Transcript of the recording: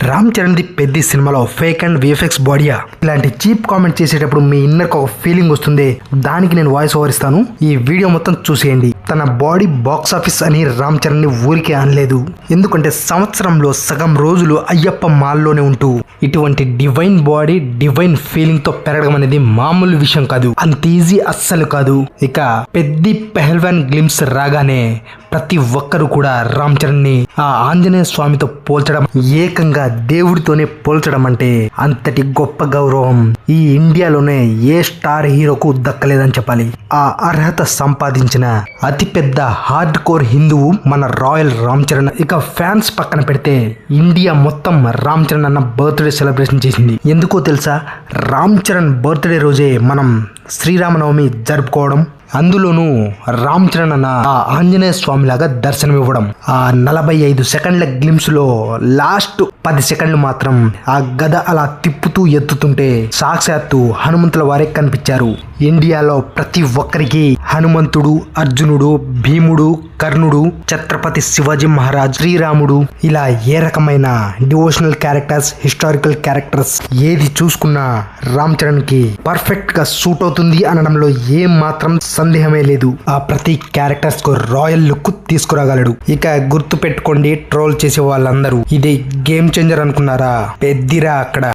Ram Charan the పెద్ద సినిమాలో fake and VFX బాడీయా ఇలాంటి చీప్ కామెంట్ చేసేటప్పుడు మీ ఇన్నర్కి ఒక ఫీలింగ్ వస్తుంది. దానికి నేను వాయిస్ ఓవర్ ఇస్తాను. ఈ వీడియో మొత్తం చూసేయండి. తన బాడీ బాక్స్ ఆఫీస్ అని రామ్ చరణ్ ని ఊరికే అనలేదు. ఎందుకంటే సంవత్సరంలో సగం రోజులు అయ్యప్ప మాల్లోనే ఉంటూ ఇటువంటి డివైన్ బాడీ డివైన్ ఫీలింగ్ తో పెరగడం అనేది మామూలు విషయం కాదు. అంత ఈజీ అస్సలు కాదు. ఇక పెద్ద పెహల్వాన్ గ్లిమ్స్ రాగానే ప్రతి ఒక్కరు కూడా రామ్ చరణ్ ని ఆ ఆంజనేయ స్వామితో పోల్చడం, ఏకంగా దేవుడితోనే పోల్చడం అంటే అంతటి గొప్ప గౌరవం ఈ ఇండియాలోనే ఏ స్టార్ హీరోకు దక్కలేదని చెప్పాలి. ఆ అర్హత సంపాదించిన అతిపెద్ద హార్డ్ కోర్ హిందువు మన రాయల్ రామ్ చరణ్. ఇక ఫ్యాన్స్ పక్కన పెడితే ఇండియా మొత్తం రామ్ చరణ్ అన్న బర్త్డే సెలబ్రేషన్ చేసింది. ఎందుకో తెలుసా? రామ్ చరణ్ బర్త్డే రోజే మనం శ్రీరామనవమి జరుపుకోవడం, అందులోనూ రామ్ చరణ్ అన్న ఆ ఆంజనేయ స్వామి లాగా దర్శనం ఇవ్వడం. ఆ 45 సెకండ్ల గ్లిమ్స్ లో లాస్ట్ 10 సెకండ్లు మాత్రం ఆ గద అలా తిప్పుతూ ఎత్తుతుంటే సాక్షాత్తు హనుమంతుల వారే కనిపించారు. ఇండియాలో ప్రతి ఒక్కరికి హనుమంతుడు, అర్జునుడు, భీముడు, కర్ణుడు, ఛత్రపతి శివాజీ మహారాజ్, శ్రీరాముడు, ఇలా ఏ రకమైన డివోషనల్ క్యారెక్టర్స్, హిస్టారికల్ క్యారెక్టర్స్ ఏది చూసుకున్నా రామ్ చరణ్ కి పర్ఫెక్ట్ గా సూట్ అవుతుంది అనడంలో ఏం మాత్రం సందేహమే లేదు. ఆ ప్రతి క్యారెక్టర్స్ కు రాయల్ లుక్ తీసుకురాగలడు. ఇక గుర్తు పెట్టుకోండి, ట్రోల్ చేసే వాళ్ళందరూ ఇది గేమ్ చేంజర్ అనుకున్నారా? పెద్దిరా అక్కడ.